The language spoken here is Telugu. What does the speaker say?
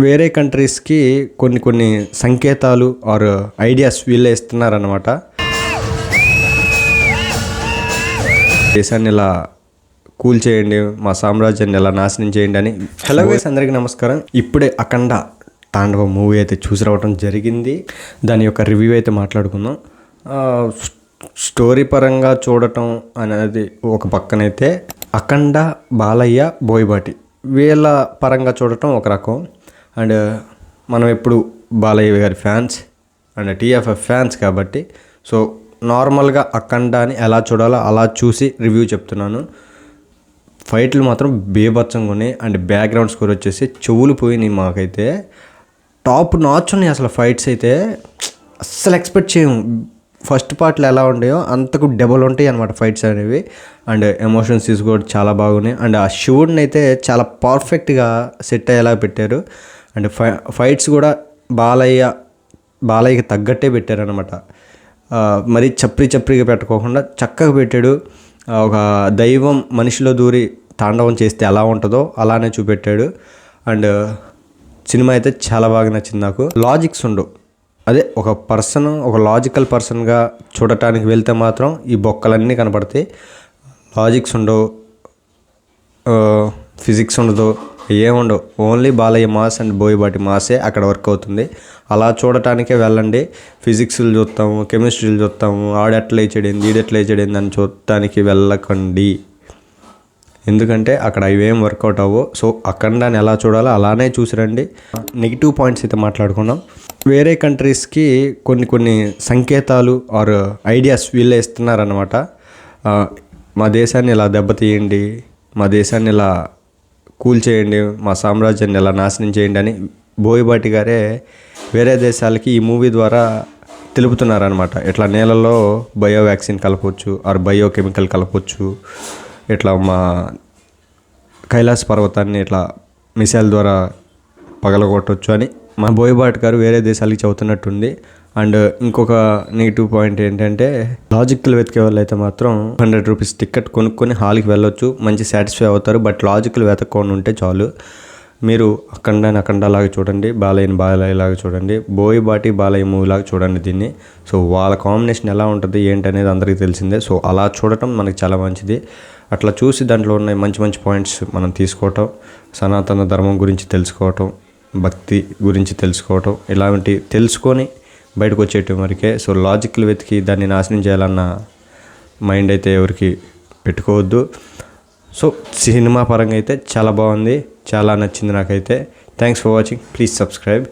వేరే కంట్రీస్కి కొన్ని సంకేతాలు ఆర్ ఐడియాస్ వీళ్ళే ఇస్తున్నారన్నమాట. దేశాన్ని ఇలా కూల్ చేయండి, మా సామ్రాజ్యాన్ని ఇలా నాశనం చేయండి అని. హలో గైస్, అందరికీ నమస్కారం. ఇప్పుడే అఖండ తాండవ మూవీ అయితే చూసి రావడం జరిగింది. దాని యొక్క రివ్యూ అయితే మాట్లాడుకుందాం. స్టోరీ పరంగా చూడటం అనేది ఒక పక్కనైతే, అఖండ, బాలయ్య, బోయపాటి వీళ్ళ పరంగా చూడటం ఒక రకం. అండ్ మనం ఎప్పుడు బాలయ్య గారి ఫ్యాన్స్ అండ్ టీఎఫ్ఎఫ్ ఫ్యాన్స్ కాబట్టి సో నార్మల్గా అఖండాని ఎలా చూడాలో అలా చూసి రివ్యూ చెప్తున్నాను. ఫైట్లు మాత్రం బేభత్సంగా ఉన్నాయి. అండ్ బ్యాక్గ్రౌండ్ స్కోర్ వచ్చేసి చెవులు పోయినాయి. మాకైతే టాప్ నాచ్ ఉన్నాయి అసలు. ఫైట్స్ అయితే అస్సలు ఎక్స్పెక్ట్ చేయము. ఫస్ట్ పార్ట్లో ఎలా ఉండేవో అంతకు డబల్ ఉంటాయి అన్నమాట ఫైట్స్ అనేవి. అండ్ ఎమోషన్స్ కూడా చాలా బాగున్నాయి. అండ్ ఆ శివుడిని అయితే చాలా పర్ఫెక్ట్గా సెట్ అయ్యేలా పెట్టారు. అండ్ ఫైట్స్ కూడా బాలయ్యకి తగ్గట్టే పెట్టారనమాట. మరి చప్రిగా పెట్టుకోకుండా చక్కగా పెట్టాడు. ఒక దైవం మనిషిలో దూరి తాండవం చేస్తే ఎలా ఉంటుందో అలానే చూపెట్టాడు. అండ్ సినిమా అయితే చాలా బాగా నచ్చింది నాకు. లాజిక్స్ ఉండవు. అదే ఒక లాజికల్ పర్సన్గా చూడటానికి వెళ్తే మాత్రం ఈ బొక్కలన్నీ కనపడతాయి. లాజిక్స్ ఉండవు, ఫిజిక్స్ ఉండదు, ఏముండవు. Only Balayya mass and Boyapati మాసే అక్కడ వర్క్ అవుతుంది. అలా చూడటానికే వెళ్ళండి. ఫిజిక్స్లు చూస్తాము, కెమిస్ట్రీలు చూస్తాము, ఆడెట్లా వేయచేడింది ఈడెట్లా వేయచేడింది అని చూడటానికి వెళ్ళకండి. ఎందుకంటే అక్కడ ఇవేం వర్కౌట్ అవ్వవు. సో అఖండాన్ని ఎలా చూడాలో అలానే చూసిరండి. నెగిటివ్ పాయింట్స్ అయితే మాట్లాడుకున్నాం. వేరే కంట్రీస్కి కొన్ని సంకేతాలు ఆర్ ఐడియాస్ వీళ్ళే ఇస్తున్నారన్నమాట. మా దేశాన్ని ఇలా దెబ్బతీయండి, మా దేశాన్ని ఇలా కూల్ చేయండి, మా సామ్రాజ్యాన్ని ఎలా నాశనం చేయండి అని బోయపాటి గారే వేరే దేశాలకి ఈ మూవీ ద్వారా తెలుపుతున్నారనమాట. ఇట్లా నేలలో బయో వ్యాక్సిన్ కలపవచ్చు ఆర్ బయో కెమికల్ కలపవచ్చు, ఇట్లా మా కైలాస పర్వతాన్ని ఇట్లా మిసైల్ ద్వారా పగలగొట్టవచ్చు అని మా బోయపాటి గారు వేరే దేశాలకి చెబుతున్నట్టుంది. అండ్ ఇంకొక నెగిటివ్ పాయింట్ ఏంటంటే, లాజిక్లు వెతికే వాళ్ళు అయితే మాత్రం 100 రూపీస్ టికెట్ కొనుక్కొని హాల్కి వెళ్ళొచ్చు, మంచి సాటిస్ఫై అవుతారు. బట్ లాజిక్లు వెతకుండా ఉంటే చాలు. మీరు అఖండలాగా చూడండి, బాలయ్యలాగా చూడండి, బోయపాటి బాలయ్య మూవీలాగా చూడండి దీన్ని. సో వాళ్ళ కాంబినేషన్ ఎలా ఉంటుంది ఏంటనేది అందరికీ తెలిసిందే. సో అలా చూడటం మనకి చాలా మంచిది. అట్లా చూసి దాంట్లో ఉన్న మంచి పాయింట్స్ మనం తీసుకోవటం, సనాతన ధర్మం గురించి తెలుసుకోవటం, భక్తి గురించి తెలుసుకోవటం, ఇలాంటివి తెలుసుకొని బయటకు వచ్చేయటం వరకే. సో లాజిక్లు వెతికి దాన్ని నాశనం చేయాలన్న మైండ్ అయితే ఎవరికి పెట్టుకోవద్దు. సో సినిమా పరంగా అయితే చాలా బాగుంది, చాలా నచ్చింది నాకైతే. Thanks for watching. Please subscribe.